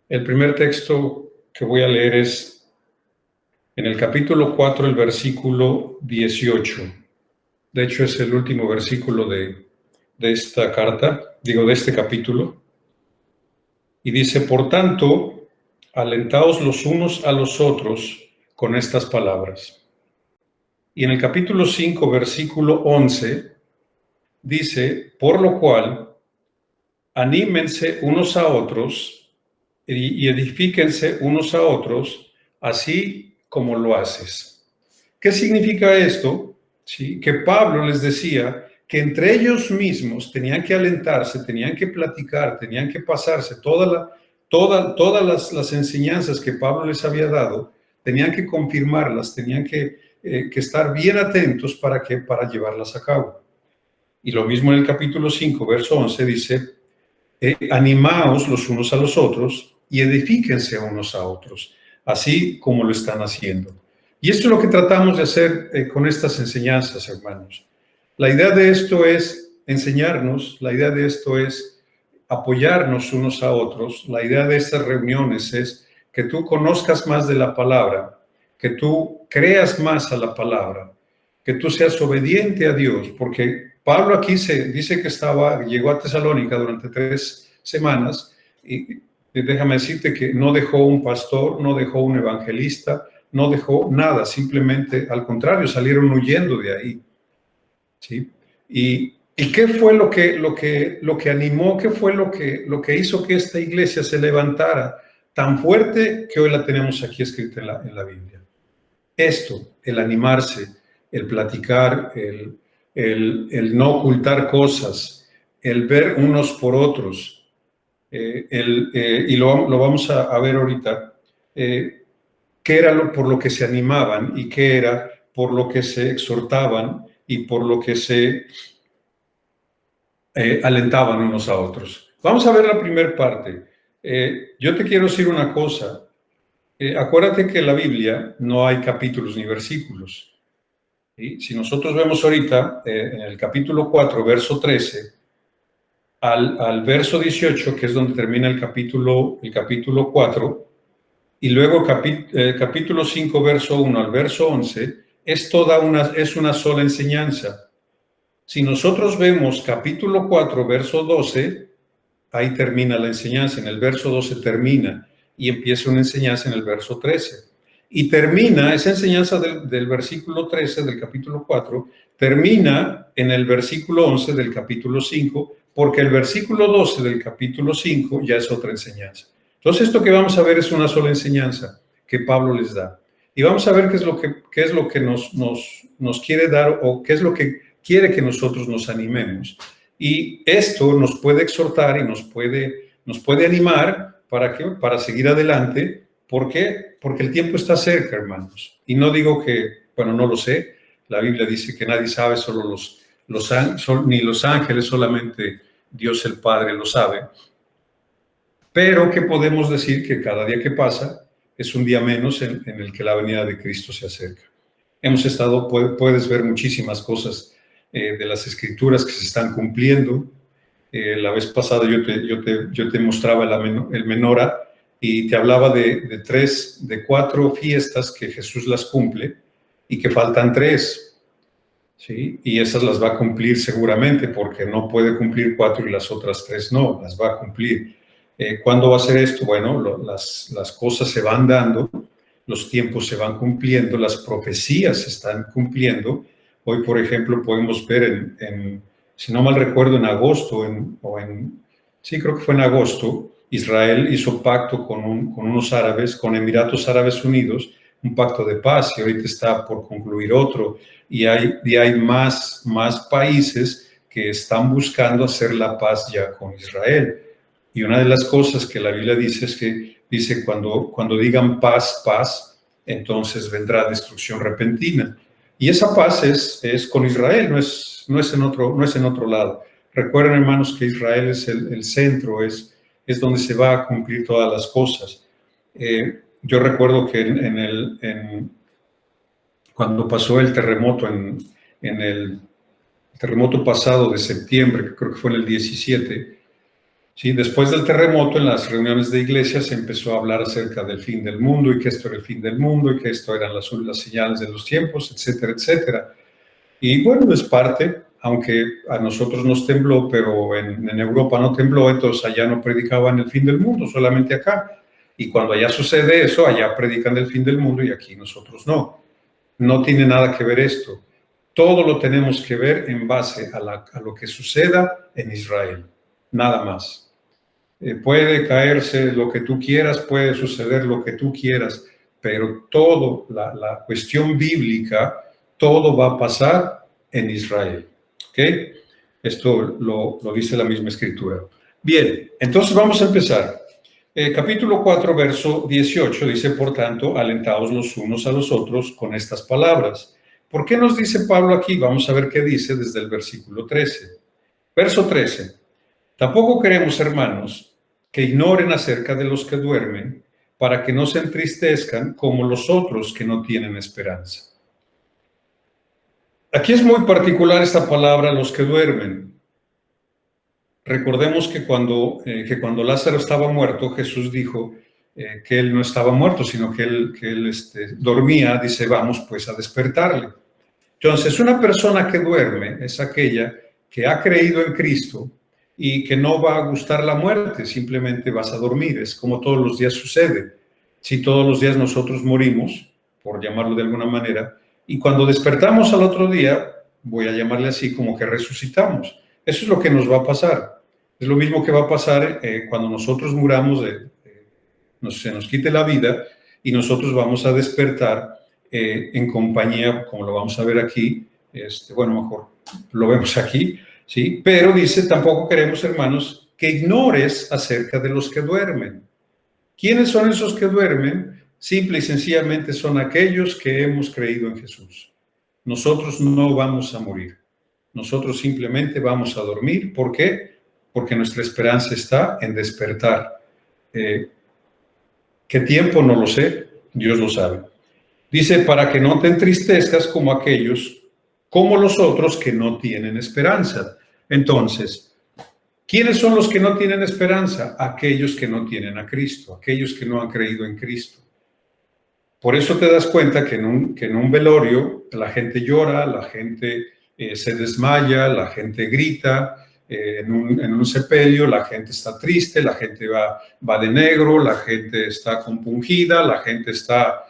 El primer texto que voy a leer es en el capítulo 4, el versículo 18. De hecho, es el último versículo de esta carta, de este capítulo. Y dice, por tanto, alentaos los unos a los otros con estas palabras. Y en el capítulo 5, versículo 11, dice, por lo cual, anímense unos a otros y edifíquense unos a otros, así como lo haces. ¿Qué significa esto? ¿Sí? Que Pablo les decía que entre ellos mismos tenían que alentarse, tenían que platicar, tenían que pasarse todas las enseñanzas que Pablo les había dado, tenían que confirmarlas, tenían que estar bien atentos para llevarlas a cabo. Y lo mismo en el capítulo 5, verso 11, dice, animaos los unos a los otros y edifíquense unos a otros, así como lo están haciendo. Y esto es lo que tratamos de hacer con estas enseñanzas, hermanos. La idea de esto es enseñarnos, la idea de esto es apoyarnos unos a otros, la idea de estas reuniones es que tú conozcas más de la palabra, que tú creas más a la palabra, que tú seas obediente a Dios, porque Pablo aquí dice que llegó a Tesalónica durante 3 semanas y déjame decirte que no dejó un pastor, no dejó un evangelista, no dejó nada, simplemente al contrario, salieron huyendo de ahí. ¿Sí? ¿Y qué fue lo que animó, qué fue lo que hizo que esta iglesia se levantara tan fuerte que hoy la tenemos aquí escrita en la Biblia? Esto, el animarse, el platicar, el no ocultar cosas, el ver unos por otros, y lo vamos a ver ahorita, qué era por lo que se animaban y qué era por lo que se exhortaban y por lo que se alentaban unos a otros. Vamos a ver la primera parte. Yo te quiero decir una cosa. Acuérdate que en la Biblia no hay capítulos ni versículos. ¿Sí? Si nosotros vemos ahorita en el capítulo 4, verso 13, al verso 18, que es donde termina el capítulo 4, y luego capítulo 5, verso 1 al verso 11, es una sola enseñanza. Si nosotros vemos capítulo 4, verso 12, ahí termina la enseñanza, en el verso 12 termina y empieza una enseñanza en el verso 13. Y termina, esa enseñanza del versículo 13 del capítulo 4, termina en el versículo 11 del capítulo 5, porque el versículo 12 del capítulo 5 ya es otra enseñanza. Entonces, esto que vamos a ver es una sola enseñanza que Pablo les da. Y vamos a ver qué es lo que nos quiere dar o qué es lo que quiere que nosotros nos animemos. Y esto nos puede exhortar y nos puede animar para seguir adelante. ¿Por qué? Porque el tiempo está cerca, hermanos. Y no digo que, bueno, no lo sé. La Biblia dice que nadie sabe, solo ni los ángeles, solamente Dios el Padre lo sabe. Pero que podemos decir que cada día que pasa es un día menos en el que la venida de Cristo se acerca. Puedes ver muchísimas cosas de las escrituras que se están cumpliendo. La vez pasada yo te mostraba el Menora y te hablaba de 4 fiestas que Jesús las cumple y que faltan 3, ¿sí? Y esas las va a cumplir seguramente porque no puede cumplir 4 y las otras 3 no, las va a cumplir. ¿Cuándo va a ser esto? Bueno, las cosas se van dando, los tiempos se van cumpliendo, las profecías se están cumpliendo. Hoy, por ejemplo, podemos ver si no mal recuerdo, en agosto, sí, creo que fue en agosto, Israel hizo pacto con unos árabes, con Emiratos Árabes Unidos, un pacto de paz, y ahorita está por concluir otro, y hay más países que están buscando hacer la paz ya con Israel. Y una de las cosas que la Biblia dice es que dice cuando digan paz, paz, entonces vendrá destrucción repentina. Y esa paz es con Israel, no es en otro lado. Recuerden, hermanos, que Israel es el centro, es donde se va a cumplir todas las cosas. Yo recuerdo que cuando pasó el terremoto, en el terremoto pasado de septiembre, que creo que fue en el 17, ¿sí? Después del terremoto, en las reuniones de iglesia se empezó a hablar acerca del fin del mundo y que esto era el fin del mundo y que esto eran las señales de los tiempos, etcétera, etcétera. Y bueno, es parte, aunque a nosotros nos tembló, pero en Europa no tembló, entonces allá no predicaban el fin del mundo, solamente acá. Y cuando allá sucede eso, allá predican del fin del mundo y aquí nosotros no. No tiene nada que ver esto. Todo lo tenemos que ver en base a lo que suceda en Israel, nada más. Puede caerse lo que tú quieras, puede suceder lo que tú quieras, pero todo, la cuestión bíblica, todo va a pasar en Israel. ¿Ok? Esto lo dice la misma escritura. Bien, entonces vamos a empezar. Capítulo 4, verso 18 dice, por tanto, alentaos los unos a los otros con estas palabras. ¿Por qué nos dice Pablo aquí? Vamos a ver qué dice desde el versículo 13. Verso 13. Tampoco queremos, hermanos, que ignoren acerca de los que duermen, para que no se entristezcan como los otros que no tienen esperanza. Aquí es muy particular esta palabra, los que duermen. Recordemos que cuando Lázaro estaba muerto, Jesús dijo que él no estaba muerto, sino que él dormía. Dice, vamos pues a despertarle. Entonces, una persona que duerme es aquella que ha creído en Cristo y que no va a gustar la muerte, simplemente vas a dormir. Es como todos los días sucede. Si todos los días nosotros morimos, por llamarlo de alguna manera, y cuando despertamos al otro día, voy a llamarle así, como que resucitamos. Eso es lo que nos va a pasar. Es lo mismo que va a pasar cuando nosotros muramos, se nos quite la vida y nosotros vamos a despertar en compañía, como lo vamos a ver aquí. Bueno, mejor lo vemos aquí, ¿sí? Pero dice, tampoco queremos, hermanos, que ignores acerca de los que duermen. ¿Quiénes son esos que duermen? Simple y sencillamente son aquellos que hemos creído en Jesús. Nosotros no vamos a morir. Nosotros simplemente vamos a dormir. ¿Por qué? Porque nuestra esperanza está en despertar. ¿Qué tiempo? No lo sé. Dios lo sabe. Dice, para que no te entristezcas como aquellos, como los otros que no tienen esperanza. Entonces, ¿quiénes son los que no tienen esperanza? Aquellos que no tienen a Cristo, aquellos que no han creído en Cristo. Por eso te das cuenta que en un velorio la gente llora, la gente se desmaya, la gente grita, en un sepelio la gente está triste, la gente va de negro, la gente está compungida, la gente está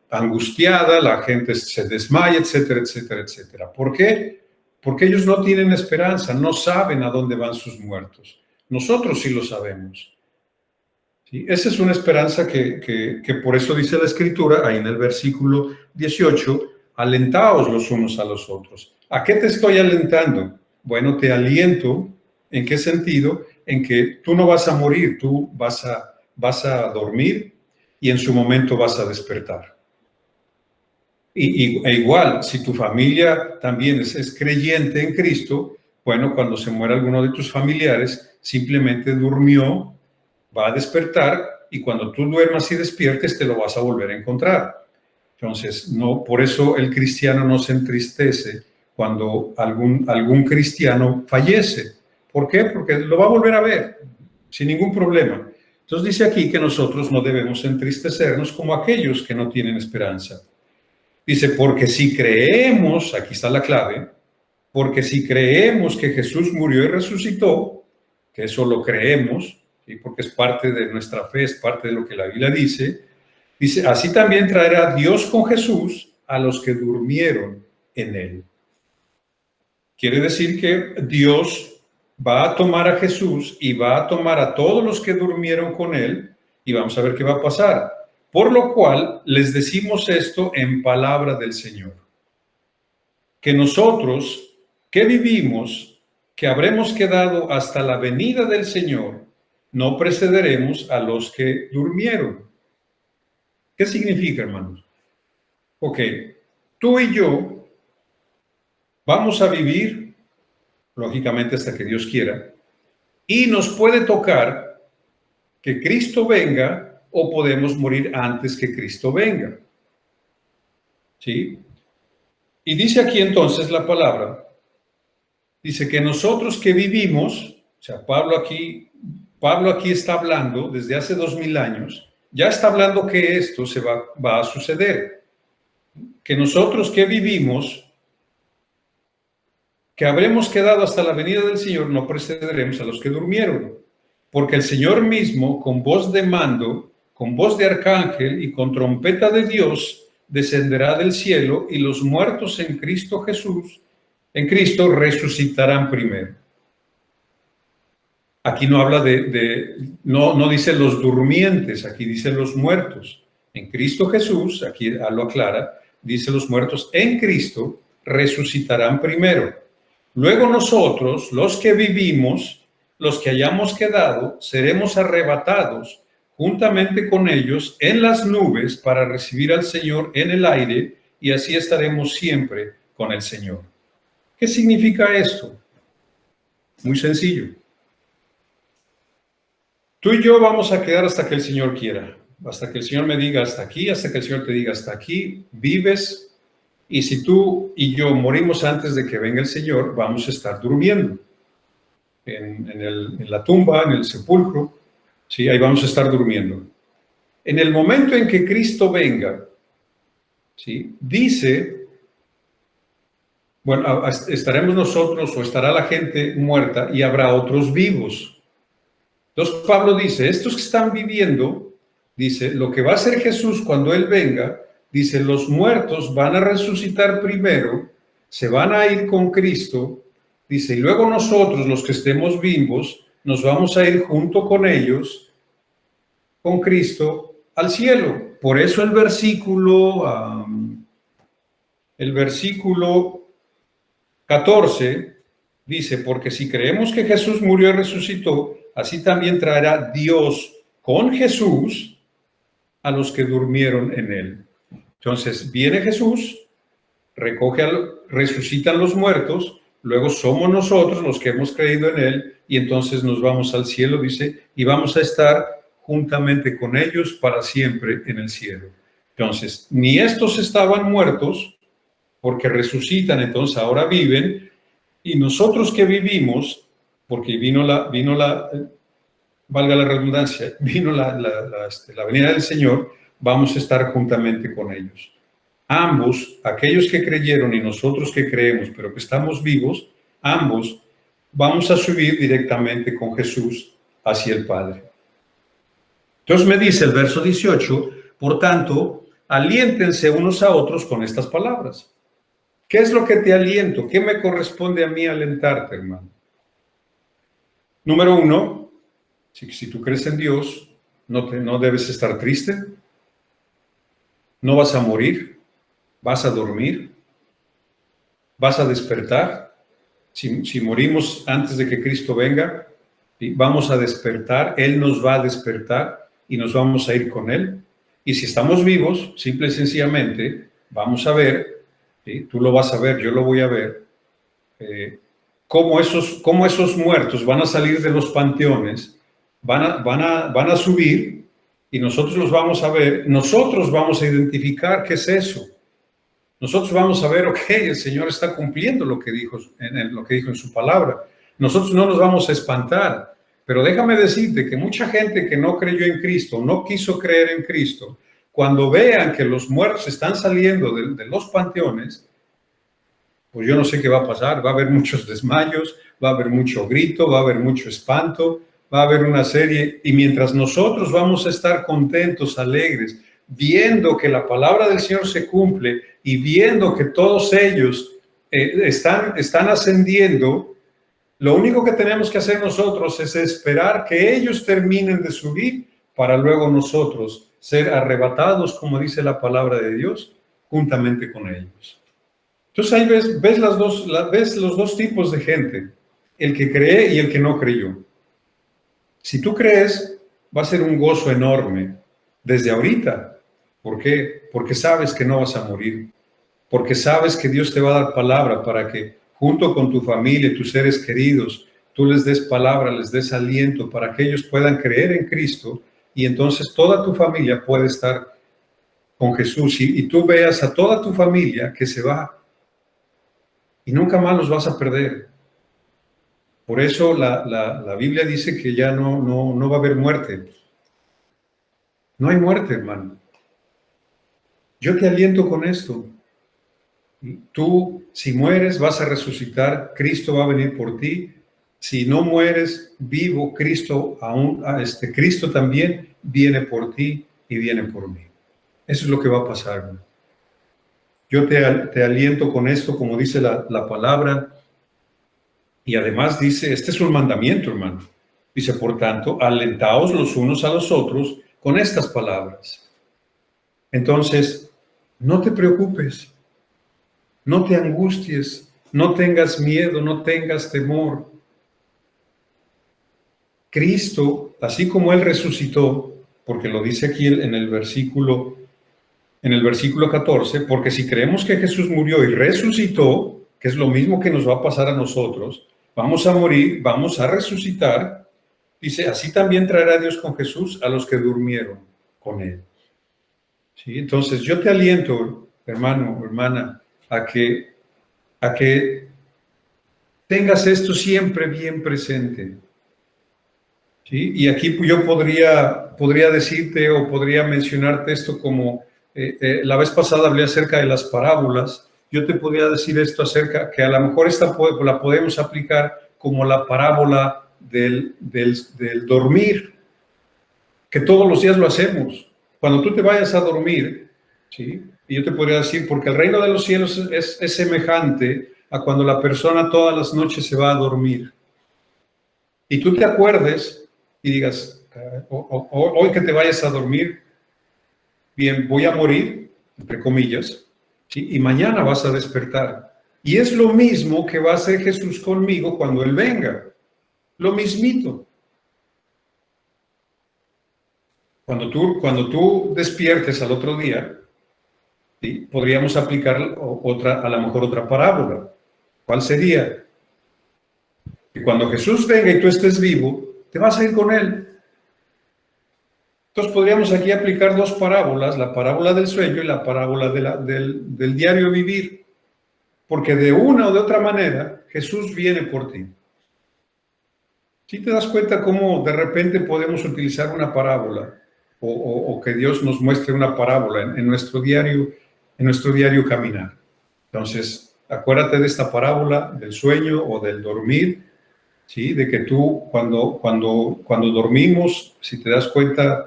angustiada, la gente se desmaya, etcétera, etcétera, etcétera. ¿Por qué? Porque ellos no tienen esperanza, no saben a dónde van sus muertos. Nosotros sí lo sabemos. ¿Sí? Esa es una esperanza que por eso dice la Escritura, ahí en el versículo 18, alentaos los unos a los otros. ¿A qué te estoy alentando? Bueno, te aliento, ¿en qué sentido? En que tú no vas a morir, tú vas a dormir y en su momento vas a despertar. E igual, si tu familia también es creyente en Cristo, bueno, cuando se muera alguno de tus familiares, simplemente durmió, va a despertar y cuando tú duermas y despiertes te lo vas a volver a encontrar. Entonces, no, por eso el cristiano no se entristece cuando algún cristiano fallece. ¿Por qué? Porque lo va a volver a ver sin ningún problema. Entonces dice aquí que nosotros no debemos entristecernos como aquellos que no tienen esperanza. Dice, porque si creemos, aquí está la clave, porque si creemos que Jesús murió y resucitó, que eso lo creemos, ¿sí? Porque es parte de nuestra fe, es parte de lo que la Biblia dice, así también traerá Dios con Jesús a los que durmieron en él. Quiere decir que Dios va a tomar a Jesús y va a tomar a todos los que durmieron con él y vamos a ver qué va a pasar. Por lo cual les decimos esto en palabra del Señor, que nosotros que vivimos, que habremos quedado hasta la venida del Señor, no precederemos a los que durmieron. ¿Qué significa, hermanos? Ok, tú y yo vamos a vivir, lógicamente hasta que Dios quiera, y nos puede tocar que Cristo venga o podemos morir antes que Cristo venga. ¿Sí? Y dice aquí entonces la palabra, dice que nosotros que vivimos, O sea, Pablo aquí está hablando desde hace 2000 años, ya está hablando que esto va a suceder, que nosotros que vivimos, que habremos quedado hasta la venida del Señor, no precederemos a los que durmieron, porque el Señor mismo, con voz de mando, con voz de arcángel y con trompeta de Dios, descenderá del cielo, y los muertos en Cristo Jesús, en Cristo, resucitarán primero. Aquí no habla no dice los durmientes, aquí dice los muertos. En Cristo Jesús, aquí lo aclara, dice los muertos en Cristo resucitarán primero. Luego nosotros, los que vivimos, los que hayamos quedado, seremos arrebatados juntamente con ellos en las nubes para recibir al Señor en el aire, y así estaremos siempre con el Señor. ¿Qué significa esto? Muy sencillo. Tú y yo vamos a quedar hasta que el Señor quiera, hasta que el Señor me diga hasta aquí, hasta que el Señor te diga hasta aquí, vives, y si tú y yo morimos antes de que venga el Señor, vamos a estar durmiendo en la tumba, en el sepulcro, ¿sí? Ahí vamos a estar durmiendo. En el momento en que Cristo venga, ¿sí? Dice, bueno, estaremos nosotros o estará la gente muerta y habrá otros vivos. Entonces Pablo dice, estos que están viviendo, dice, lo que va a hacer Jesús cuando Él venga, dice, los muertos van a resucitar primero, se van a ir con Cristo, dice, y luego nosotros, los que estemos vivos, nos vamos a ir junto con ellos, con Cristo, al cielo. Por eso el versículo 14 dice, porque si creemos que Jesús murió y resucitó, así también traerá Dios con Jesús a los que durmieron en Él. Entonces, viene Jesús, resucitan los muertos, luego somos nosotros los que hemos creído en Él, y entonces nos vamos al cielo, dice, y vamos a estar juntamente con ellos para siempre en el cielo. Entonces, ni estos estaban muertos, porque resucitan, entonces ahora viven, y nosotros que vivimos, porque valga la redundancia, vino la venida del Señor, vamos a estar juntamente con ellos. Ambos, aquellos que creyeron y nosotros que creemos, pero que estamos vivos, ambos vamos a subir directamente con Jesús hacia el Padre. Entonces me dice el verso 18, por tanto, aliéntense unos a otros con estas palabras. ¿Qué es lo que te aliento? ¿Qué me corresponde a mí alentarte, hermano? Número 1, si tú crees en Dios, no debes estar triste, no vas a morir, vas a dormir, vas a despertar. Si morimos antes de que Cristo venga, vamos a despertar, Él nos va a despertar y nos vamos a ir con Él. Y si estamos vivos, simple y sencillamente, vamos a ver, tú lo vas a ver, yo lo voy a ver, cómo esos muertos van a salir de los panteones, van a subir, y nosotros los vamos a ver, nosotros vamos a identificar qué es eso. Nosotros vamos a ver, ok, el Señor está cumpliendo lo que dijo en su palabra. Nosotros no nos vamos a espantar, pero déjame decirte que mucha gente que no creyó en Cristo, no quiso creer en Cristo, cuando vean que los muertos están saliendo de los panteones, pues yo no sé qué va a pasar. Va a haber muchos desmayos, va a haber mucho grito, va a haber mucho espanto, va a haber una serie, y mientras nosotros vamos a estar contentos, alegres, viendo que la palabra del Señor se cumple y viendo que todos ellos están ascendiendo, lo único que tenemos que hacer nosotros es esperar que ellos terminen de subir para luego nosotros ser arrebatados, como dice la palabra de Dios, juntamente con ellos. Entonces ahí ves los dos tipos de gente, el que cree y el que no creyó. Si tú crees, va a ser un gozo enorme desde ahorita. ¿Por qué? Porque sabes que no vas a morir, porque sabes que Dios te va a dar palabra para que junto con tu familia, tus seres queridos, tú les des palabra, les des aliento para que ellos puedan creer en Cristo, y entonces toda tu familia puede estar con Jesús, y tú veas a toda tu familia que se va y nunca más los vas a perder. Por eso la Biblia dice que ya no va a haber muerte. No hay muerte, hermano. Yo te aliento con esto. Tú, si mueres, vas a resucitar. Cristo va a venir por ti. Si no mueres vivo, Cristo también viene por ti y viene por mí. Eso es lo que va a pasar, hermano. Yo te aliento con esto, como dice la palabra. Y además dice, este es un mandamiento, hermano. Dice, por tanto, alentaos los unos a los otros con estas palabras. Entonces, no te preocupes, no te angusties, no tengas miedo, no tengas temor. Cristo, así como Él resucitó, porque lo dice aquí en el versículo 14, porque si creemos que Jesús murió y resucitó, que es lo mismo que nos va a pasar a nosotros, vamos a morir, vamos a resucitar. Dice, así también traerá Dios con Jesús a los que durmieron con Él. ¿Sí? Entonces, yo te aliento, hermano, hermana, a que tengas esto siempre bien presente. ¿Sí? Y aquí yo podría decirte o podría mencionarte esto como, la vez pasada hablé acerca de las parábolas. Yo te podría decir esto acerca, que a lo mejor esta la podemos aplicar como la parábola del dormir, que todos los días lo hacemos. Cuando tú te vayas a dormir, ¿sí? Y yo te podría decir, porque el reino de los cielos es semejante a cuando la persona todas las noches se va a dormir. Y tú te acuerdes y digas, hoy que te vayas a dormir, bien, voy a morir, entre comillas, ¿sí? Y mañana vas a despertar. Y es lo mismo que va a hacer Jesús conmigo cuando Él venga. Lo mismito. Cuando tú despiertes al otro día, ¿sí? Podríamos aplicar a lo mejor otra parábola. ¿Cuál sería? Que cuando Jesús venga y tú estés vivo, te vas a ir con Él. Entonces podríamos aquí aplicar dos parábolas, la parábola del sueño y la parábola del diario vivir, porque de una o de otra manera Jesús viene por ti. ¿Sí te das cuenta cómo de repente podemos utilizar una parábola o que Dios nos muestre una parábola en nuestro diario caminar? Entonces, acuérdate de esta parábola del sueño o del dormir, ¿sí? De que tú cuando dormimos, si te das cuenta,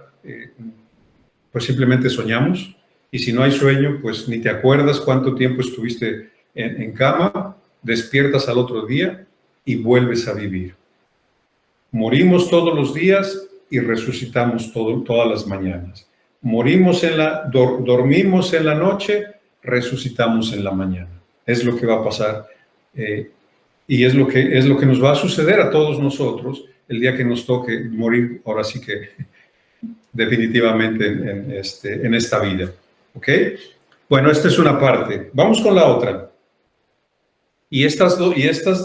pues simplemente soñamos, y si no hay sueño, pues ni te acuerdas cuánto tiempo estuviste en cama, despiertas al otro día y vuelves a vivir. Morimos todos los días y resucitamos todas las mañanas. Dormimos en la noche, resucitamos en la mañana. Es lo que va a pasar y es lo que nos va a suceder a todos nosotros el día que nos toque morir, ahora sí que definitivamente en esta vida. ¿Ok? Bueno, esta es una parte. Vamos con la otra. Y estas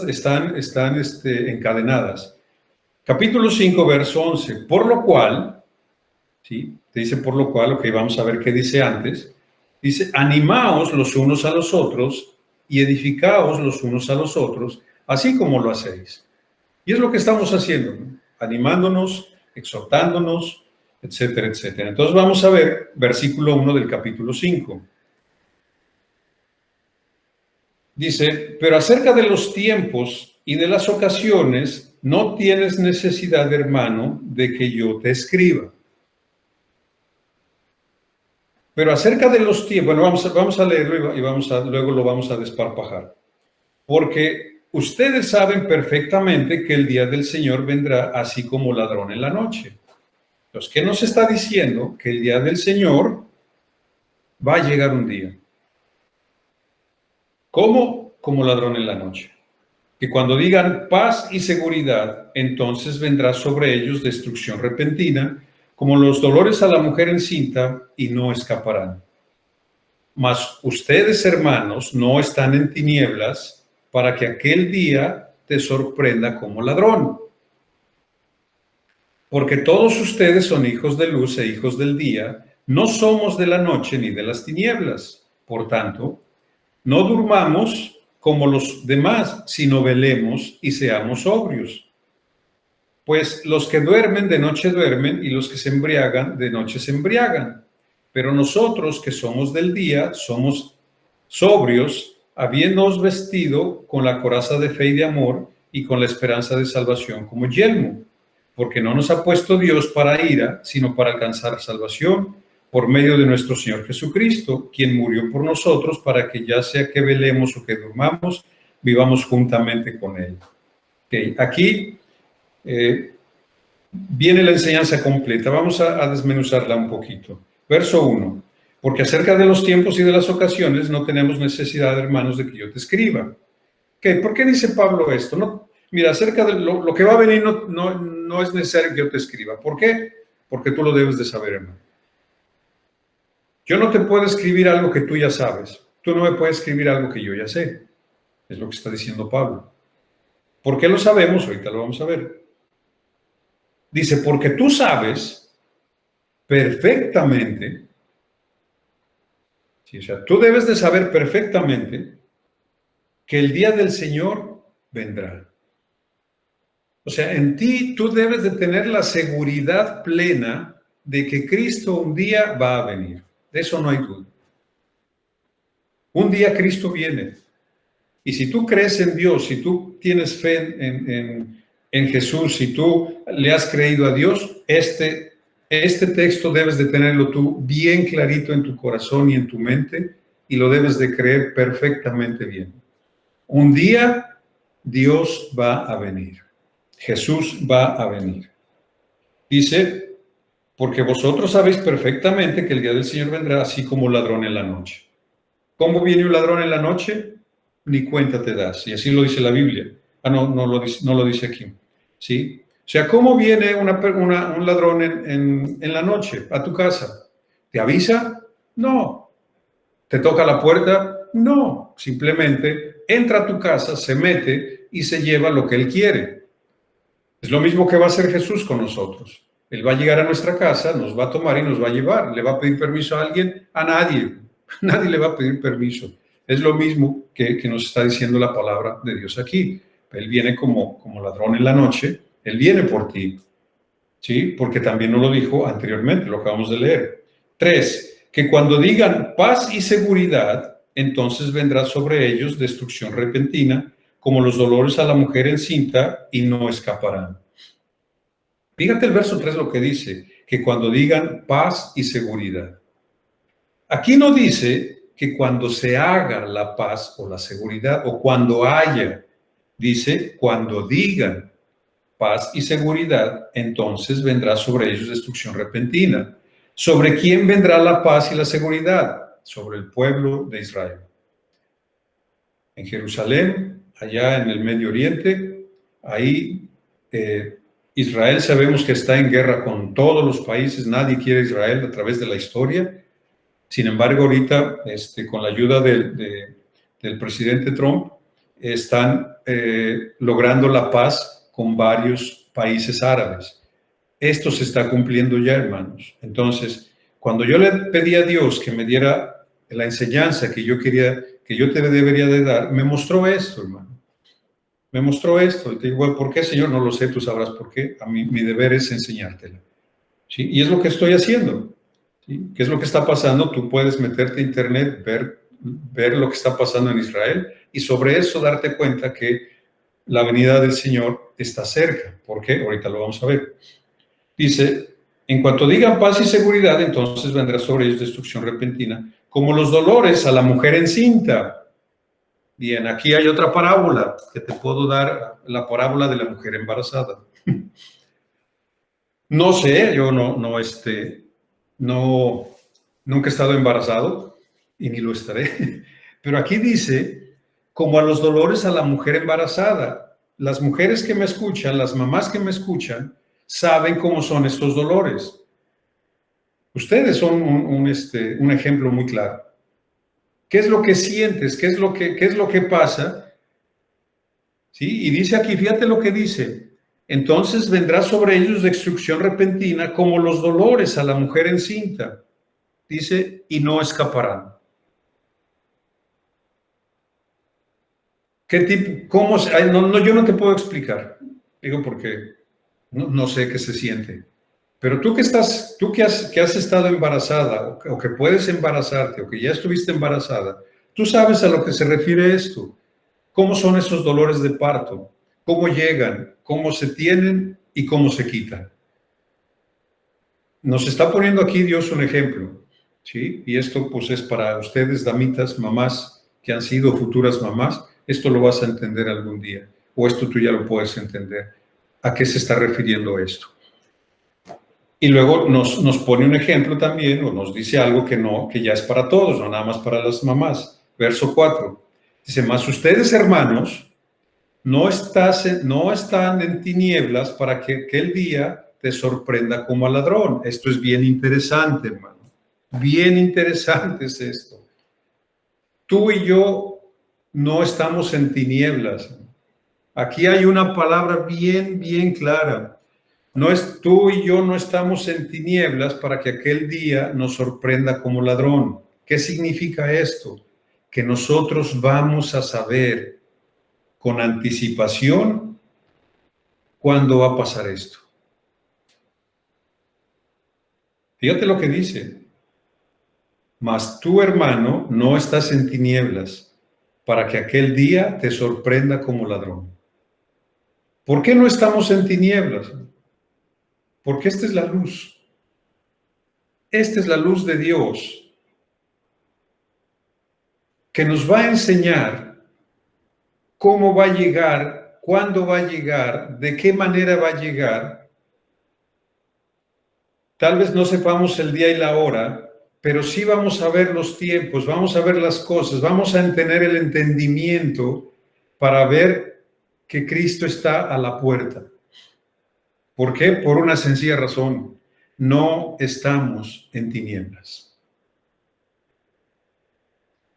están encadenadas. Capítulo 5, verso 11. Por lo cual, ¿sí? Te dice por lo cual, ok, vamos a ver qué dice antes. Dice, animaos los unos a los otros y edificaos los unos a los otros, así como lo hacéis. Y es lo que estamos haciendo, ¿no? Animándonos, exhortándonos, etcétera, etcétera. Entonces vamos a ver versículo 1 del capítulo 5. Dice, pero acerca de los tiempos y de las ocasiones, no tienes necesidad, hermano, de que yo te escriba. Pero acerca de los tiempos, bueno, vamos a leerlo y luego lo vamos a desparpajar. Porque ustedes saben perfectamente que el día del Señor vendrá así como ladrón en la noche. Entonces, ¿qué nos está diciendo? Que el día del Señor va a llegar un día. ¿Cómo? Como ladrón en la noche. Que cuando digan paz y seguridad, entonces vendrá sobre ellos destrucción repentina, como los dolores a la mujer encinta, y no escaparán. Mas ustedes, hermanos, no están en tinieblas para que aquel día te sorprenda como ladrón. Porque todos ustedes son hijos de luz e hijos del día, no somos de la noche ni de las tinieblas. Por tanto, no durmamos como los demás, sino velemos y seamos sobrios. Pues los que duermen de noche duermen, y los que se embriagan de noche se embriagan. Pero nosotros que somos del día somos sobrios, habiéndonos vestido con la coraza de fe y de amor y con la esperanza de salvación como yelmo. Porque no nos ha puesto Dios para ira, sino para alcanzar salvación por medio de nuestro Señor Jesucristo, quien murió por nosotros para que ya sea que velemos o que durmamos, vivamos juntamente con Él. Okay. Aquí viene la enseñanza completa. Vamos a desmenuzarla un poquito. Verso 1. Porque acerca de los tiempos y de las ocasiones no tenemos necesidad, hermanos, de que yo te escriba. ¿Qué? ¿Por qué dice Pablo esto? No, mira, acerca de lo que va a venir no es necesario que yo te escriba. ¿Por qué? Porque tú lo debes de saber, hermano. Yo no te puedo escribir algo que tú ya sabes. Tú no me puedes escribir algo que yo ya sé. Es lo que está diciendo Pablo. ¿Por qué lo sabemos? Ahorita lo vamos a ver. Dice, porque tú sabes perfectamente, ¿sí? O sea, tú debes de saber perfectamente que el día del Señor vendrá. O sea, en ti tú debes de tener la seguridad plena de que Cristo un día va a venir. De eso no hay duda. Un día Cristo viene. Y si tú crees en Dios, si tú tienes fe en Jesús, si tú le has creído a Dios, este texto debes de tenerlo tú bien clarito en tu corazón y en tu mente, y lo debes de creer perfectamente bien. Un día Dios va a venir. Jesús va a venir. Dice, porque vosotros sabéis perfectamente que el día del Señor vendrá así como ladrón en la noche. ¿Cómo viene un ladrón en la noche? Ni cuenta te das. Y así lo dice la Biblia. No lo dice aquí. ¿Sí? O sea, ¿cómo viene un ladrón en la noche a tu casa? ¿Te avisa? No. ¿Te toca la puerta? No. Simplemente entra a tu casa, se mete y se lleva lo que él quiere. Es lo mismo que va a hacer Jesús con nosotros. Él va a llegar a nuestra casa, nos va a tomar y nos va a llevar. ¿Le va a pedir permiso a alguien? A nadie. Nadie le va a pedir permiso. Es lo mismo que nos está diciendo la palabra de Dios aquí. Él viene como ladrón en la noche. Él viene por ti. ¿Sí? Porque también nos lo dijo anteriormente, lo acabamos de leer. 3, que cuando digan paz y seguridad, entonces vendrá sobre ellos destrucción repentina, como los dolores a la mujer encinta, y no escaparán. Fíjate el verso 3 lo que dice, que cuando digan paz y seguridad. Aquí no dice que cuando se haga la paz o la seguridad, o cuando haya, dice cuando digan paz y seguridad, entonces vendrá sobre ellos destrucción repentina. ¿Sobre quién vendrá la paz y la seguridad? Sobre el pueblo de Israel. En Jerusalén, allá en el Medio Oriente, ahí Israel sabemos que está en guerra con todos los países, nadie quiere Israel a través de la historia. Sin embargo, ahorita, con la ayuda del presidente Trump, están logrando la paz con varios países árabes. Esto se está cumpliendo ya, hermanos. Entonces, cuando yo le pedí a Dios que me diera la enseñanza que yo quería, que yo te debería de dar, me mostró esto, hermano. Me mostró esto. Y te digo, bueno, ¿por qué, Señor? No lo sé, tú sabrás por qué. A mí, mi deber es enseñártela. ¿Sí? Y es lo que estoy haciendo. ¿Sí? ¿Qué es lo que está pasando? Tú puedes meterte a internet, ver lo que está pasando en Israel y sobre eso darte cuenta que la venida del Señor está cerca. ¿Por qué? Ahorita lo vamos a ver. Dice, en cuanto digan paz y seguridad, entonces vendrá sobre ellos destrucción repentina, como los dolores a la mujer encinta. Bien, aquí hay otra parábola que te puedo dar, la parábola de la mujer embarazada. No sé, yo nunca he estado embarazado y ni lo estaré. Pero aquí dice, como a los dolores a la mujer embarazada. Las mujeres que me escuchan, las mamás que me escuchan, saben cómo son estos dolores. Ustedes son un ejemplo muy claro. ¿Qué es lo que sientes? ¿Qué es lo que pasa? ¿Sí? Y dice aquí, fíjate lo que dice. Entonces vendrá sobre ellos destrucción repentina como los dolores a la mujer encinta. Dice, y no escaparán. ¿Qué tipo? ¿Cómo? No, yo no te puedo explicar. Digo porque no sé qué se siente. Pero tú que has estado embarazada o que puedes embarazarte o que ya estuviste embarazada, tú sabes a lo que se refiere esto. ¿Cómo son esos dolores de parto? ¿Cómo llegan? ¿Cómo se tienen y cómo se quitan? Nos está poniendo aquí Dios un ejemplo, ¿sí? Y esto pues es para ustedes, damitas, mamás que han sido futuras mamás, esto lo vas a entender algún día, o esto tú ya lo puedes entender. ¿A qué se está refiriendo esto? Y luego nos pone un ejemplo también, o nos dice algo que ya es para todos, no nada más para las mamás. Verso 4. Dice, mas ustedes, hermanos, no están en tinieblas para que aquel día te sorprenda como al ladrón. Esto es bien interesante, hermano. Bien interesante es esto. Tú y yo no estamos en tinieblas. Aquí hay una palabra bien clara. No es tú y yo no estamos en tinieblas para que aquel día nos sorprenda como ladrón. ¿Qué significa esto? Que nosotros vamos a saber con anticipación cuándo va a pasar esto. Fíjate lo que dice. Mas tú, hermano, no estás en tinieblas para que aquel día te sorprenda como ladrón. ¿Por qué no estamos en tinieblas? Porque esta es la luz. Esta es la luz de Dios que nos va a enseñar cómo va a llegar, cuándo va a llegar, de qué manera va a llegar. Tal vez no sepamos el día y la hora, pero sí vamos a ver los tiempos, vamos a ver las cosas, vamos a tener el entendimiento para ver que Cristo está a la puerta. ¿Por qué? Por una sencilla razón. No estamos en tinieblas.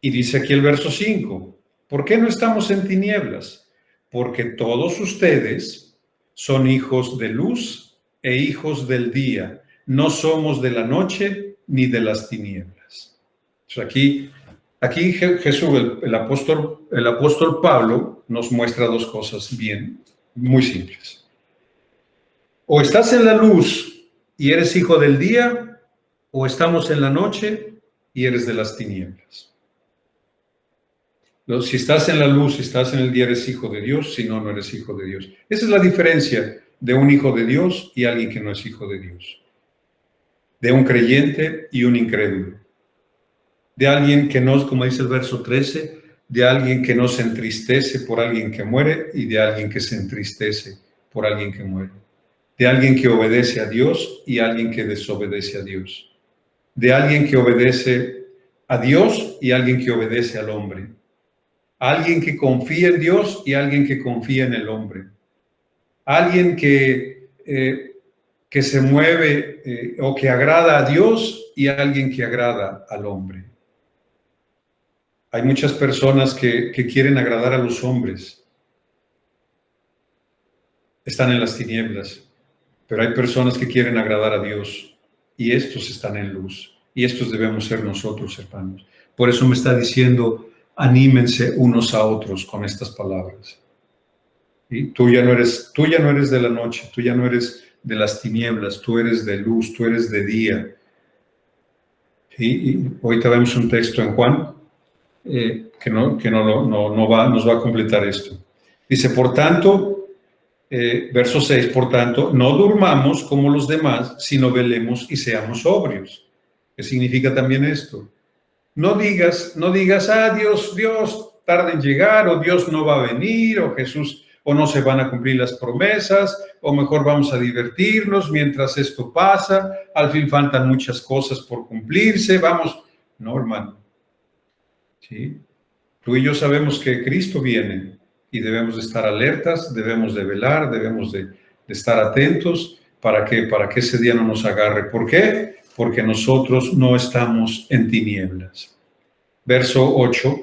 Y dice aquí el verso 5, ¿por qué no estamos en tinieblas? Porque todos ustedes son hijos de luz e hijos del día. No somos de la noche ni de las tinieblas. Aquí Jesús, el apóstol Pablo, nos muestra dos cosas muy simples. O estás en la luz y eres hijo del día, o estamos en la noche y eres de las tinieblas. Si estás en la luz, si estás en el día, eres hijo de Dios, si no, no eres hijo de Dios. Esa es la diferencia de un hijo de Dios y alguien que no es hijo de Dios. De un creyente y un incrédulo. De alguien que no, como dice el verso 13, de alguien que no se entristece por alguien que muere y de alguien que se entristece por alguien que muere. De alguien que obedece a Dios y alguien que desobedece a Dios. De alguien que obedece a Dios y alguien que obedece al hombre. Alguien que confía en Dios y alguien que confía en el hombre. Alguien que se mueve o que agrada a Dios y alguien que agrada al hombre. Hay muchas personas que quieren agradar a los hombres. Están en las tinieblas. Pero hay personas que quieren agradar a Dios y estos están en luz. Y estos debemos ser nosotros, hermanos. Por eso me está diciendo, anímense unos a otros con estas palabras. ¿Sí? Tú ya no eres de la noche, tú ya no eres de las tinieblas, tú eres de luz, tú eres de día. ¿Sí? Y ahorita vemos un texto en Juan que nos va a completar esto. Dice, por tanto, verso 6, por tanto, no durmamos como los demás, sino velemos y seamos sobrios. ¿Qué significa también esto? No digas, Dios tarda en llegar, o Dios no va a venir, o Jesús, o no se van a cumplir las promesas, o mejor vamos a divertirnos mientras esto pasa, al fin faltan muchas cosas por cumplirse, vamos. No, hermano. ¿Sí? Tú y yo sabemos que Cristo viene y debemos de estar alertas, debemos de velar, debemos de estar atentos para que ese día no nos agarre. ¿Por qué? Porque nosotros no estamos en tinieblas. Verso 8.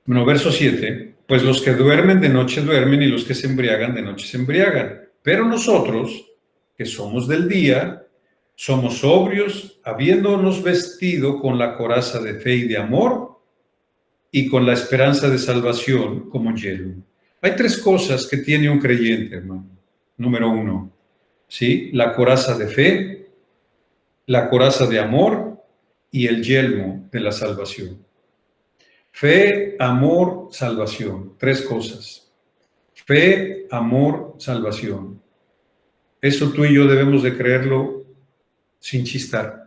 Bueno, verso 7. Pues los que duermen de noche duermen y los que se embriagan de noche se embriagan. Pero nosotros, que somos del día, somos sobrios, habiéndonos vestido con la coraza de fe y de amor, y con la esperanza de salvación como yelmo. Hay tres cosas que tiene un creyente, hermano. Número uno, ¿sí? La coraza de fe, la coraza de amor y el yelmo de la salvación. Fe, amor, salvación. Tres cosas. Fe, amor, salvación. Eso tú y yo debemos de creerlo sin chistar.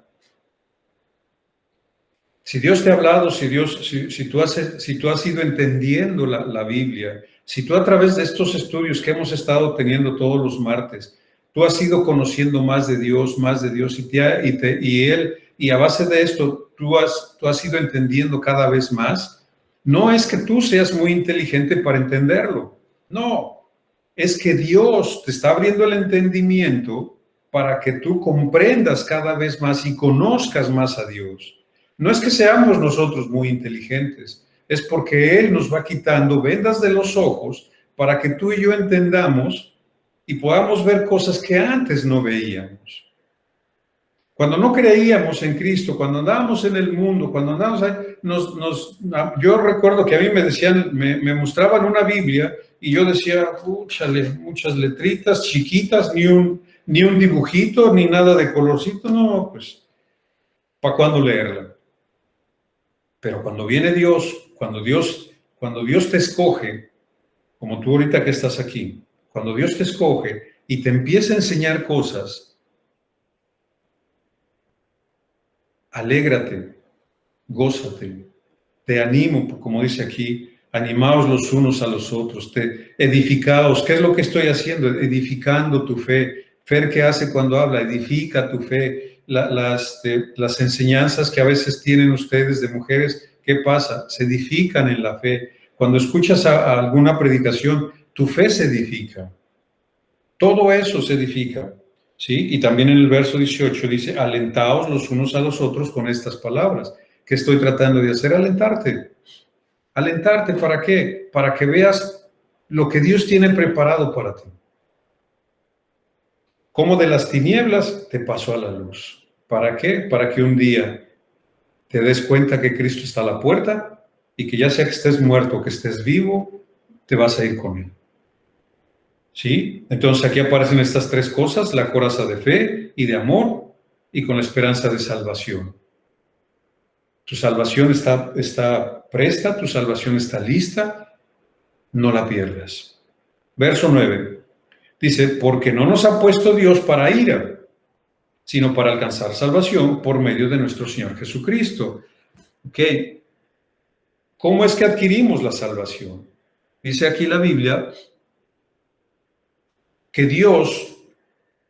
Si Dios te ha hablado, si tú has ido entendiendo la Biblia, si tú a través de estos estudios que hemos estado teniendo todos los martes, tú has ido conociendo más de Dios, y a base de esto tú has ido entendiendo cada vez más, no es que tú seas muy inteligente para entenderlo, no, es que Dios te está abriendo el entendimiento para que tú comprendas cada vez más y conozcas más a Dios. No es que seamos nosotros muy inteligentes, es porque Él nos va quitando vendas de los ojos para que tú y yo entendamos y podamos ver cosas que antes no veíamos. Cuando no creíamos en Cristo, cuando andábamos en el mundo, cuando andábamos ahí, yo recuerdo que a mí me decían, me mostraban una Biblia y yo decía, úchale, muchas letritas chiquitas, ni un dibujito, ni nada de colorcito, no, pues, ¿para cuándo leerla? Pero cuando viene Dios, cuando Dios te escoge, como tú ahorita que estás aquí, cuando Dios te escoge y te empieza a enseñar cosas, alégrate, gózate, te animo, como dice aquí, animaos los unos a los otros, edificaos. ¿Qué es lo que estoy haciendo? Edificando tu fe. Fer, ¿qué hace cuando habla? Edifica tu fe. Las enseñanzas que a veces tienen ustedes de mujeres, ¿qué pasa? Se edifican en la fe. Cuando escuchas a alguna predicación, tu fe se edifica. Todo eso se edifica, ¿sí? Y también en el verso 18 dice, alentaos los unos a los otros con estas palabras. ¿Qué estoy tratando de hacer? Alentarte. Alentarte, ¿para qué? Para que veas lo que Dios tiene preparado para ti. Como de las tinieblas te pasó a la luz. ¿Para qué? Para que un día te des cuenta que Cristo está a la puerta y que ya sea que estés muerto o que estés vivo, te vas a ir con Él. ¿Sí? Entonces aquí aparecen estas tres cosas, la coraza de fe y de amor y con la esperanza de salvación. Tu salvación está presta, tu salvación está lista, no la pierdas. Verso 9, dice, porque no nos ha puesto Dios para ira, sino para alcanzar salvación por medio de nuestro Señor Jesucristo. ¿Ok? ¿Cómo es que adquirimos la salvación? Dice aquí la Biblia que Dios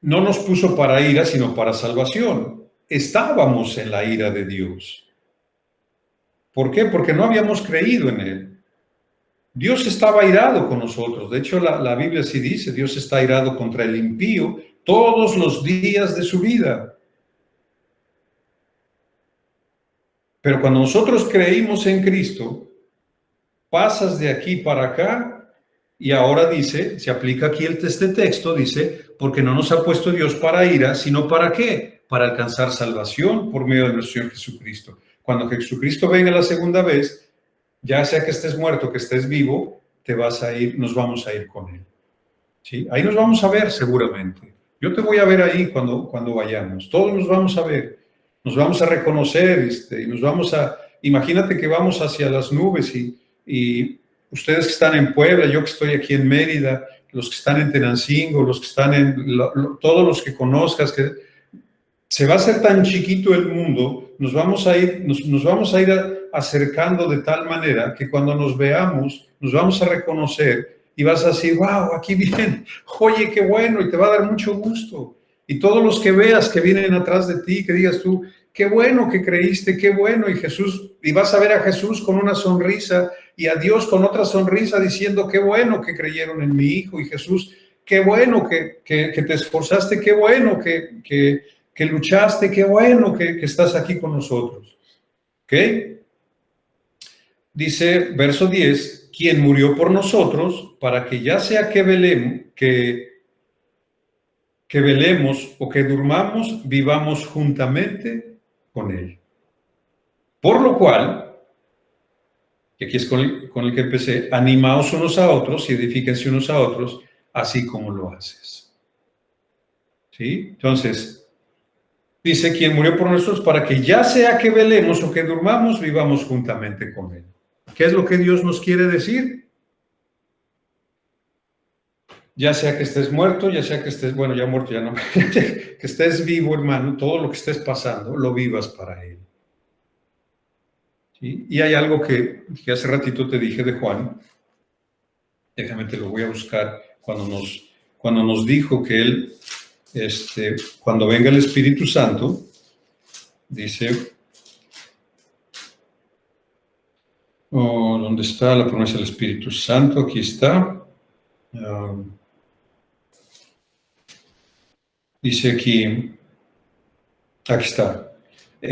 no nos puso para ira, sino para salvación. Estábamos en la ira de Dios. ¿Por qué? Porque no habíamos creído en Él. Dios estaba airado con nosotros. De hecho, la Biblia sí dice, Dios está airado contra el impío todos los días de su vida. Pero cuando nosotros creímos en Cristo, pasas de aquí para acá y ahora dice, se aplica aquí este texto, dice, porque no nos ha puesto Dios para ira, sino ¿para qué? Para alcanzar salvación por medio de nuestro Señor Jesucristo. Cuando Jesucristo venga la segunda vez, ya sea que estés muerto, que estés vivo, nos vamos a ir con Él. ¿Sí? Ahí nos vamos a ver seguramente. Yo te voy a ver ahí cuando vayamos. Todos nos vamos a ver. Nos vamos a reconocer y nos vamos a... Imagínate que vamos hacia las nubes y ustedes que están en Puebla, yo que estoy aquí en Mérida, los que están en Tenancingo, los que están todos los que conozcas, que se va a hacer tan chiquito el mundo, nos vamos a ir acercando de tal manera que cuando nos veamos, nos vamos a reconocer y vas a decir, wow, aquí viene, oye, qué bueno, y te va a dar mucho gusto. Y todos los que veas que vienen atrás de ti, que digas tú, qué bueno que creíste, qué bueno, y vas a ver a Jesús con una sonrisa y a Dios con otra sonrisa diciendo, qué bueno que creyeron en mi Hijo, y Jesús, qué bueno que te esforzaste, qué bueno que luchaste, qué bueno que estás aquí con nosotros. ¿Ok? Dice, verso 10, quien murió por nosotros, para que ya sea que velemos o que durmamos, vivamos juntamente con Él. Por lo cual, y aquí es con el que empecé, animaos unos a otros y edifíquense unos a otros, así como lo haces. ¿Sí? Entonces, dice, quien murió por nosotros para que ya sea que velemos o que durmamos, vivamos juntamente con él. ¿Qué es lo que Dios nos quiere decir? Ya sea que estés muerto, ya sea que estés, bueno, ya muerto, ya no, que estés vivo, hermano, todo lo que estés pasando, lo vivas para él. ¿Sí? Y hay algo que hace ratito te dije de Juan, déjame te lo voy a buscar, cuando nos dijo que él, cuando venga el Espíritu Santo, dice, ¿dónde está la promesa del Espíritu Santo? Aquí está. Dice aquí está.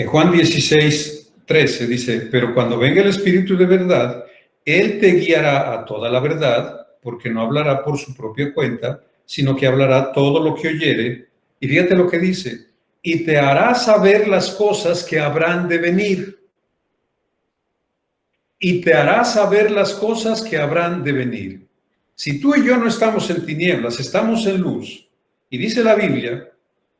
Juan 16:13 dice, pero cuando venga el Espíritu de verdad, Él te guiará a toda la verdad, porque no hablará por su propia cuenta, sino que hablará todo lo que oyere. Y fíjate lo que dice, y te hará saber las cosas que habrán de venir. Y te hará saber las cosas que habrán de venir. Si tú y yo no estamos en tinieblas, estamos en luz, y dice la Biblia,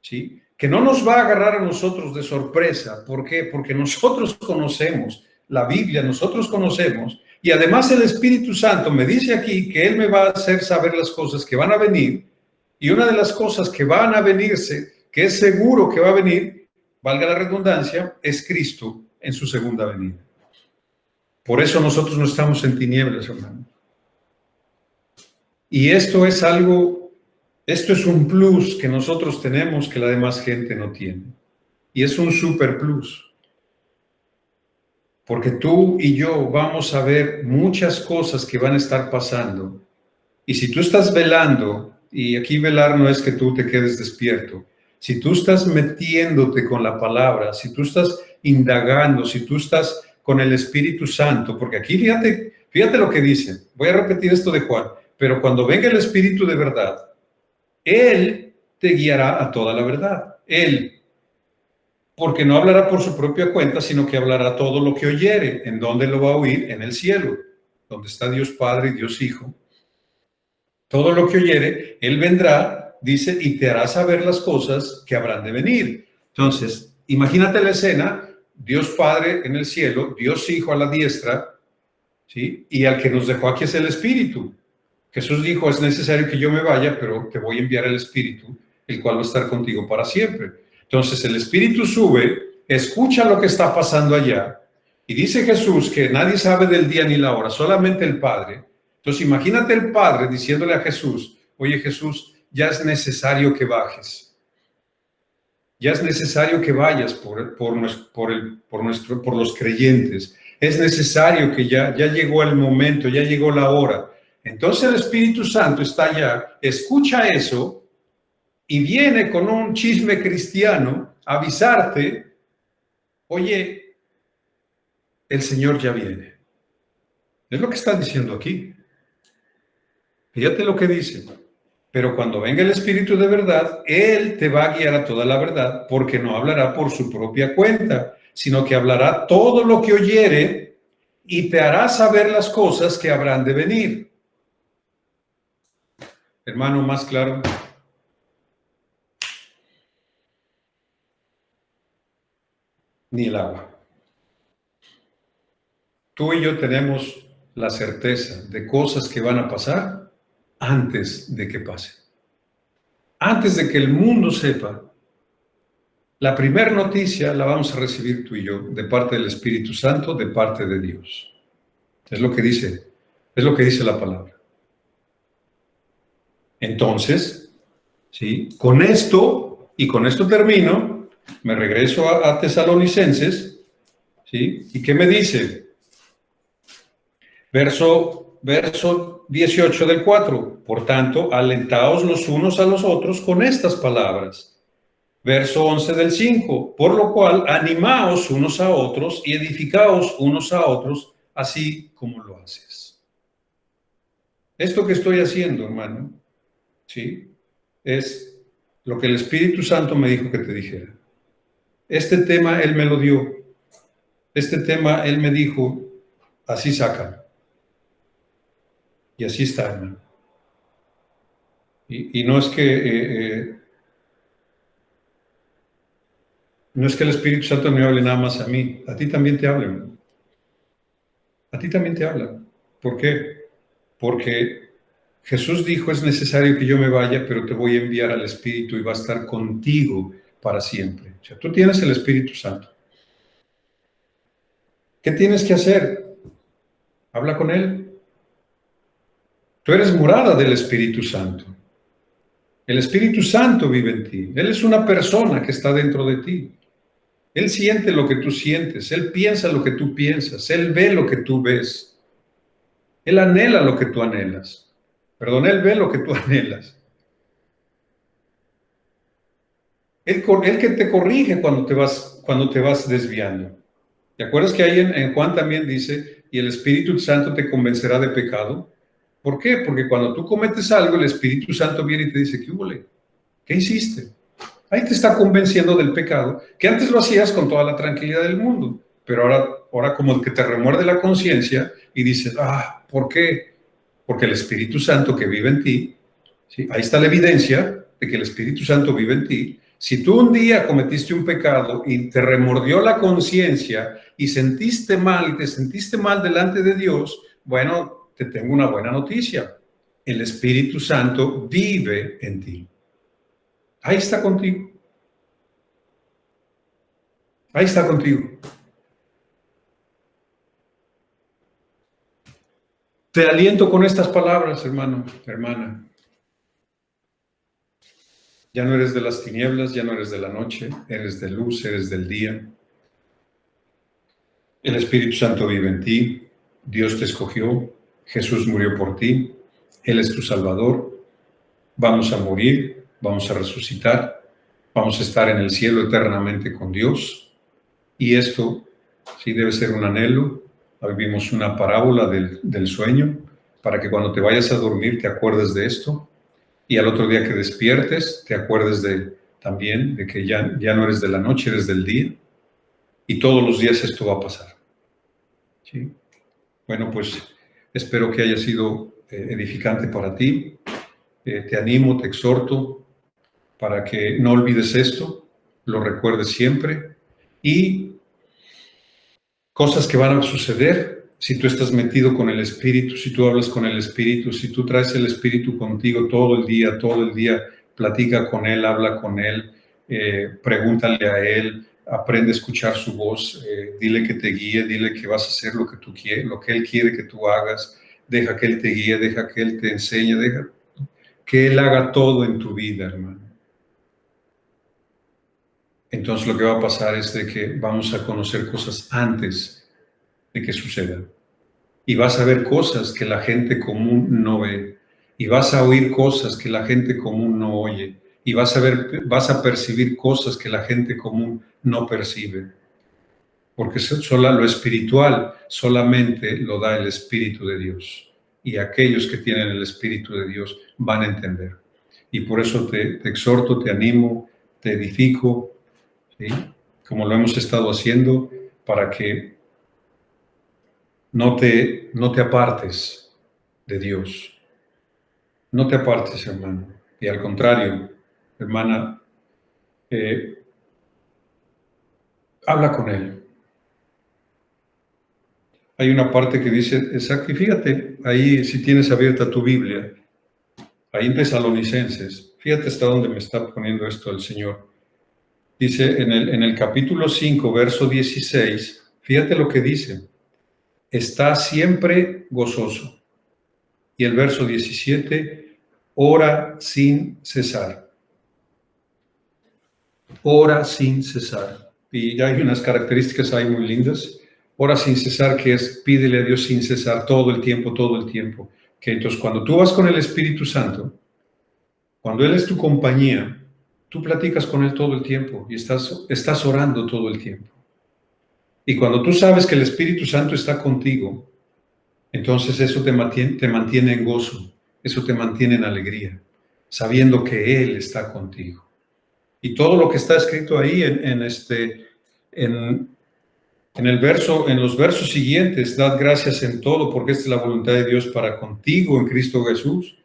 ¿sí?, que no nos va a agarrar a nosotros de sorpresa. ¿Por qué? Porque nosotros conocemos la Biblia, nosotros conocemos, y además el Espíritu Santo me dice aquí que Él me va a hacer saber las cosas que van a venir, y una de las cosas que van a venirse, que es seguro que va a venir, valga la redundancia, es Cristo en su segunda venida. Por eso nosotros no estamos en tinieblas, hermano. Y esto es un plus que nosotros tenemos que la demás gente no tiene. Y es un super plus. Porque tú y yo vamos a ver muchas cosas que van a estar pasando. Y si tú estás velando, y aquí velar no es que tú te quedes despierto, si tú estás metiéndote con la palabra, si tú estás indagando, si tú estás con el Espíritu Santo, porque aquí fíjate lo que dice, voy a repetir esto de Juan, pero cuando venga el Espíritu de verdad, Él te guiará a toda la verdad. Él, porque no hablará por su propia cuenta, sino que hablará todo lo que oyere. ¿En dónde lo va a oír? En el cielo, donde está Dios Padre y Dios Hijo. Todo lo que oyere, Él vendrá, dice, y te hará saber las cosas que habrán de venir. Entonces, imagínate la escena, Dios Padre en el cielo, Dios Hijo a la diestra, ¿sí? Y al que nos dejó aquí es el Espíritu. Jesús dijo, es necesario que yo me vaya, pero te voy a enviar el Espíritu, el cual va a estar contigo para siempre. Entonces el Espíritu sube, escucha lo que está pasando allá, y dice Jesús que nadie sabe del día ni la hora, solamente el Padre. Entonces imagínate el Padre diciéndole a Jesús, oye Jesús, ya es necesario que bajes. Ya es necesario que vayas por los creyentes. Es necesario que ya llegó el momento, ya llegó la hora. Entonces el Espíritu Santo está allá, escucha eso y viene con un chisme cristiano a avisarte, oye, el Señor ya viene. Es lo que está diciendo aquí. Fíjate lo que dice. Pero cuando venga el Espíritu de verdad, Él te va a guiar a toda la verdad, porque no hablará por su propia cuenta, sino que hablará todo lo que oyere y te hará saber las cosas que habrán de venir. Hermano, más claro. Ni el agua. Tú y yo tenemos la certeza de cosas que van a pasar antes de que pasen. Antes de que el mundo sepa, la primera noticia la vamos a recibir tú y yo, de parte del Espíritu Santo, de parte de Dios. Es lo que dice la palabra. Entonces, ¿sí? Con esto termino, me regreso a Tesalonicenses, ¿sí? ¿Y qué me dice? Verso 18 del 4. Por tanto, alentaos los unos a los otros con estas palabras. Verso 11 del 5. Por lo cual, animaos unos a otros y edificaos unos a otros, así como lo haces. Esto que estoy haciendo, hermano, ¿sí?, es lo que el Espíritu Santo me dijo que te dijera. Este tema Él me lo dio. Este tema Él me dijo, así sacan. Y así está, hermano. Y no es que no es que el Espíritu Santo me hable nada más a mí, a ti también te habla, hermano. A ti también te habla. ¿Por qué? Porque Jesús dijo, es necesario que yo me vaya, pero te voy a enviar al Espíritu y va a estar contigo para siempre. O sea, tú tienes el Espíritu Santo. ¿Qué tienes que hacer? Habla con Él. Tú eres morada del Espíritu Santo. El Espíritu Santo vive en ti. Él es una persona que está dentro de ti. Él siente lo que tú sientes. Él piensa lo que tú piensas. Él ve lo que tú ves. Él anhela lo que tú anhelas. Perdón, Él ve lo que tú anhelas. Él que te corrige cuando te vas desviando. ¿Te acuerdas que ahí en Juan también dice, y el Espíritu Santo te convencerá de pecado? ¿Por qué? Porque cuando tú cometes algo, el Espíritu Santo viene y te dice, ¿qué hubo? ¿Qué hiciste? Ahí te está convenciendo del pecado, que antes lo hacías con toda la tranquilidad del mundo, pero ahora como que te remuerde la conciencia y dices, ¿por qué? Porque el Espíritu Santo que vive en ti, ¿sí? Ahí está la evidencia de que el Espíritu Santo vive en ti. Si tú un día cometiste un pecado y te remordió la conciencia y sentiste mal y te sentiste mal delante de Dios, bueno, te tengo una buena noticia. El Espíritu Santo vive en ti. Ahí está contigo. Ahí está contigo. Te aliento con estas palabras, hermano, hermana. Ya no eres de las tinieblas, ya no eres de la noche, eres de luz, eres del día. El Espíritu Santo vive en ti, Dios te escogió, Jesús murió por ti, Él es tu Salvador. Vamos a morir, vamos a resucitar, vamos a estar en el cielo eternamente con Dios. Y esto sí debe ser un anhelo. Hoy vimos una parábola del sueño, para que cuando te vayas a dormir te acuerdes de esto. Y al otro día que despiertes, te acuerdes también de que ya no eres de la noche, eres del día. Y todos los días esto va a pasar. ¿Sí? Bueno, pues espero que haya sido edificante para ti. Te animo, te exhorto para que no olvides esto, lo recuerdes siempre. Y cosas que van a suceder si tú estás metido con el Espíritu, si tú hablas con el Espíritu, si tú traes el Espíritu contigo todo el día, platica con Él, habla con Él, pregúntale a Él, aprende a escuchar su voz, dile que te guíe, dile que vas a hacer lo que tú quieres, lo que Él quiere que tú hagas, deja que Él te guíe, deja que Él te enseñe, deja que Él haga todo en tu vida, hermano. Entonces lo que va a pasar es de que vamos a conocer cosas antes de que sucedan. Y vas a ver cosas que la gente común no ve. Y vas a oír cosas que la gente común no oye. Y vas a percibir cosas que la gente común no percibe. Porque lo espiritual solamente lo da el Espíritu de Dios. Y aquellos que tienen el Espíritu de Dios van a entender. Y por eso te exhorto, te animo, te edifico, ¿sí? Como lo hemos estado haciendo, para que no te apartes de Dios. No te apartes, hermano. Y al contrario, hermana, habla con Él. Hay una parte que dice, exacto, y fíjate, ahí si tienes abierta tu Biblia, ahí en Tesalonicenses, fíjate hasta dónde me está poniendo esto el Señor. Dice en el capítulo 5, verso 16, fíjate lo que dice, está siempre gozoso. Y el verso 17, ora sin cesar. Ora sin cesar. Y ya hay unas características ahí muy lindas. Ora sin cesar, que es pídele a Dios sin cesar todo el tiempo, todo el tiempo. Que entonces cuando tú vas con el Espíritu Santo, cuando Él es tu compañía, tú platicas con Él todo el tiempo y estás orando todo el tiempo. Y cuando tú sabes que el Espíritu Santo está contigo, entonces eso te mantiene en gozo, eso te mantiene en alegría, sabiendo que Él está contigo. Y todo lo que está escrito ahí en En los versos siguientes, dad gracias en todo porque esta es la voluntad de Dios para contigo en Cristo Jesús.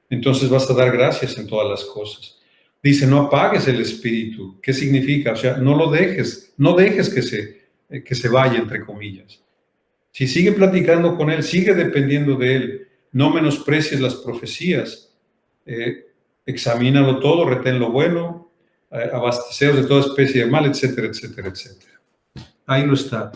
Entonces vas a dar gracias en todas las cosas. Dice, no apagues el espíritu. ¿Qué significa? O sea, no lo dejes, no dejes que se vaya, entre comillas. Si sigue platicando con él, sigue dependiendo de él. No menosprecies las profecías. Examínalo todo, retén lo bueno, abasteceos de toda especie de mal, etcétera, etcétera, etcétera. Ahí no está.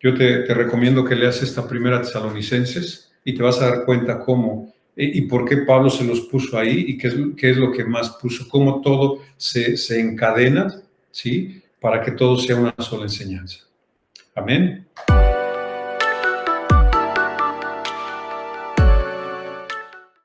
Yo te recomiendo que leas esta primera Tesalonicenses y te vas a dar cuenta cómo y por qué Pablo se los puso ahí y qué es lo que más puso, cómo todo se encadena, ¿sí? Para que todo sea una sola enseñanza. Amén.